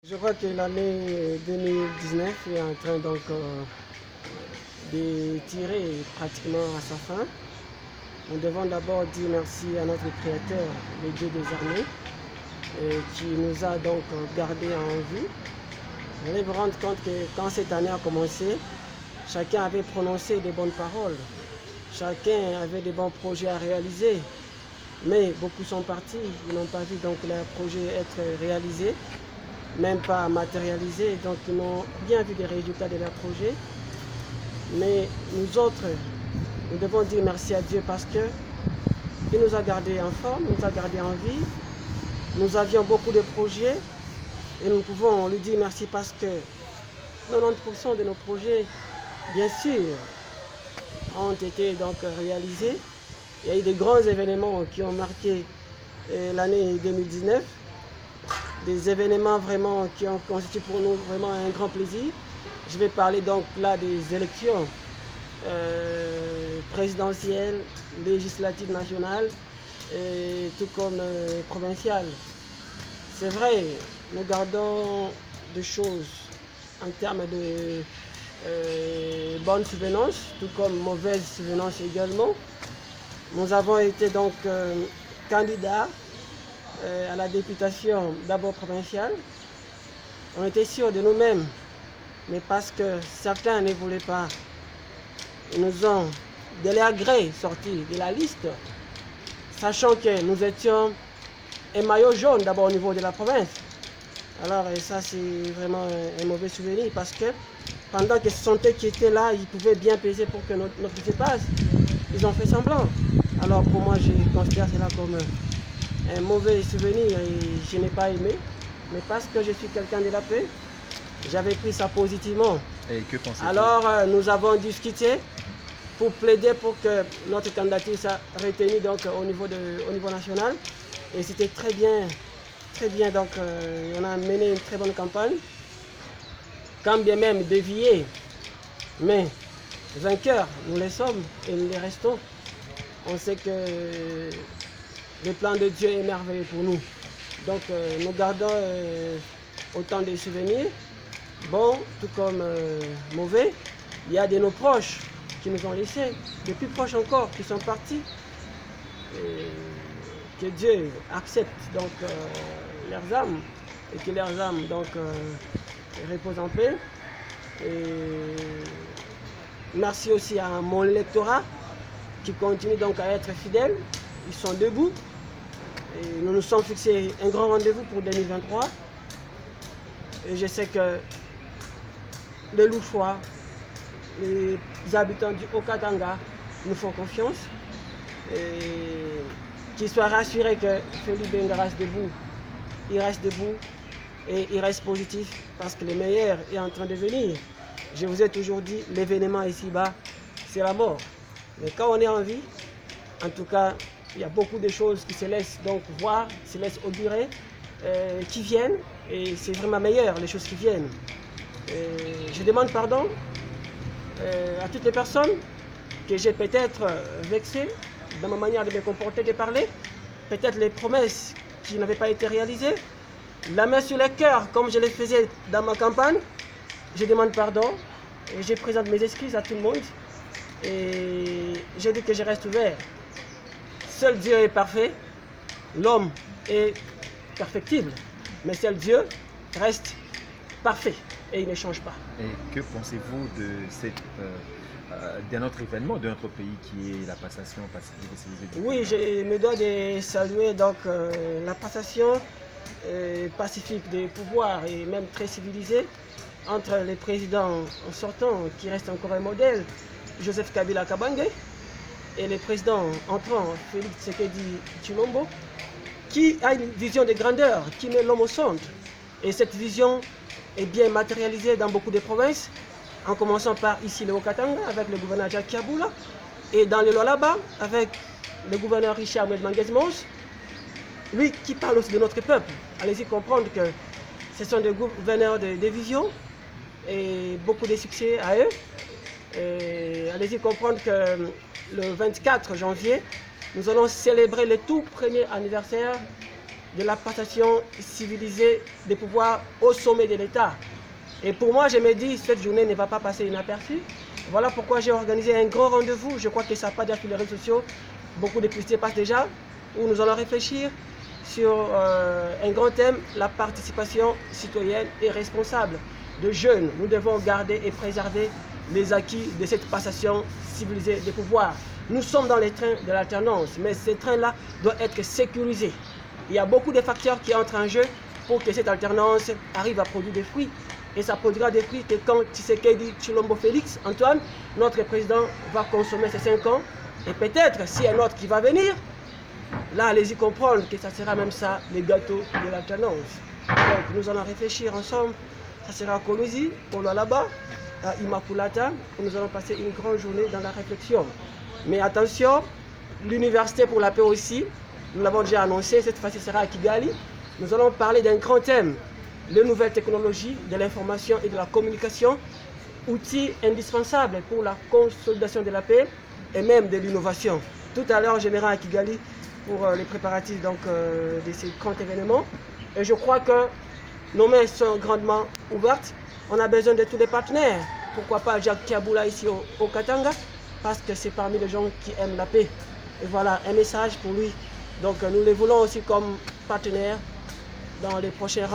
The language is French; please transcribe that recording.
Je crois que l'année 2019 est en train donc de tirer pratiquement à sa fin. Nous devons d'abord dire merci à notre Créateur, le Dieu des armées, qui nous a donc gardés en vie. Vous allez vous rendre compte que quand cette année a commencé, chacun avait prononcé des bonnes paroles, chacun avait des bons projets à réaliser, mais beaucoup sont partis, ils n'ont pas vu donc leurs projets être réalisés, même pas matérialisés, donc ils n'ont bien vu des résultats de leurs projets. Mais nous autres, nous devons dire merci à Dieu parce qu'il nous a gardés en forme, il nous a gardés en vie. Nous avions beaucoup de projets et nous pouvons lui dire merci parce que 90% de nos projets, bien sûr, ont été donc réalisés. Il y a eu de grands événements qui ont marqué l'année 2019, des événements vraiment qui ont constitué pour nous vraiment un grand plaisir. Je vais parler donc là des élections présidentielles, législatives nationales, et tout comme provinciales. C'est vrai, nous gardons des choses en termes de bonnes souvenances, tout comme mauvaises souvenances également. Nous avons été donc candidats à la députation d'abord provinciale. On était sûrs de nous-mêmes, mais parce que certains ne voulaient pas, ils nous ont de leur gré sortis de la liste, sachant que nous étions un maillot jaune d'abord au niveau de la province. Alors ça c'est vraiment un mauvais souvenir parce que pendant que ce sont eux qui étaient là, ils pouvaient bien peser pour que notre budget passe. Ils ont fait semblant. Alors pour moi je considère cela comme un mauvais souvenir et je n'ai pas aimé. Mais parce que je suis quelqu'un de la paix, j'avais pris ça positivement. Et que pensez-vous? Alors nous avons discuté pour plaider pour que notre candidature soit retenue donc, au niveau national. Et c'était très bien. Donc on a mené une très bonne campagne. Quand bien même dévié, mais vainqueurs, nous les sommes et nous les restons. On sait que le plan de Dieu est merveilleux pour nous. Donc nous gardons autant de souvenirs, bons tout comme mauvais. Il y a de nos proches qui nous ont laissés, des plus proches encore qui sont partis. Et que Dieu accepte donc leurs âmes et que leurs âmes donc reposent en paix. Et merci aussi à mon lectorat qui continue donc à être fidèle. Ils sont debout. Et nous nous sommes fixés un grand rendez-vous pour 2023. Et je sais que les Loufois, les habitants du Haut-Katanga nous font confiance. Et qu'ils soient rassurés que Félix Benga reste debout. Il reste debout et il reste positif parce que le meilleur est en train de venir. Je vous ai toujours dit, l'événement ici-bas, c'est la mort. Mais quand on est en vie, en tout cas, il y a beaucoup de choses qui se laissent donc voir, se laissent augurer, qui viennent. Et c'est vraiment meilleur, les choses qui viennent. Je demande pardon à toutes les personnes que j'ai peut-être vexées dans ma manière de me comporter, de parler. Peut-être les promesses qui n'avaient pas été réalisées. La main sur le cœur, comme je le faisais dans ma campagne. Je demande pardon et je présente mes excuses à tout le monde. Et je dis que je reste ouvert. Seul Dieu est parfait, l'homme est perfectible, mais seul Dieu reste parfait et il ne change pas. Et que pensez-vous d'un autre événement de notre pays qui est la passation pacifique et civilisée? Oui, je me dois de saluer donc la passation pacifique des pouvoirs et même très civilisée entre les présidents sortants qui restent encore un modèle, Joseph Kabila Kabange, et le président entrant, Félix Tshisekedi Tshilombo, qui a une vision de grandeur, qui met l'homme au centre. Et cette vision est bien matérialisée dans beaucoup de provinces, en commençant par ici le Haut-Katanga, avec le gouverneur Jacques Kiaboula, et dans le Lualaba, avec le gouverneur Richard Mwengemans, lui qui parle aussi de notre peuple. Allez-y comprendre que ce sont des gouverneurs de vision, et beaucoup de succès à eux. Allez-y comprendre que le 24 janvier, nous allons célébrer le tout premier anniversaire de la passation civilisée des pouvoirs au sommet de l'État. Et pour moi, je me dis, cette journée ne va pas passer inaperçue. Voilà pourquoi j'ai organisé un grand rendez-vous. Je crois que ça n'a pas déjà sur les réseaux sociaux. Beaucoup de publicités passent déjà, où nous allons réfléchir sur un grand thème, la participation citoyenne et responsable de jeunes. Nous devons garder et préserver les acquis de cette passation civilisée des pouvoirs. Nous sommes dans les trains de l'alternance, mais ces trains-là doivent être sécurisés. Il y a beaucoup de facteurs qui entrent en jeu pour que cette alternance arrive à produire des fruits. Et ça produira des fruits que quand Tshisekedi Tshilombo Félix, Antoine, notre président, va consommer ces 5 ans. Et peut-être, s'il y a un autre qui va venir, là, allez-y comprendre que ça sera même ça, les gâteaux de l'alternance. Donc, nous allons réfléchir ensemble. Ça sera à Konizi, au là-bas, à Immaculata, où nous allons passer une grande journée dans la réflexion. Mais attention, l'Université pour la paix aussi, nous l'avons déjà annoncé, cette fois-ci sera à Kigali. Nous allons parler d'un grand thème, les nouvelles technologies de l'information et de la communication, outils indispensables pour la consolidation de la paix et même de l'innovation. Tout à l'heure, je m'aimerai à Kigali pour les préparatifs donc, de ces grands événements. Et je crois que nos mains sont grandement ouvertes. On a besoin de tous les partenaires. Pourquoi pas Jacques Kiaboula ici au Katanga, parce que c'est parmi les gens qui aiment la paix. Et voilà, un message pour lui. Donc nous les voulons aussi comme partenaires dans les prochains rendez-vous.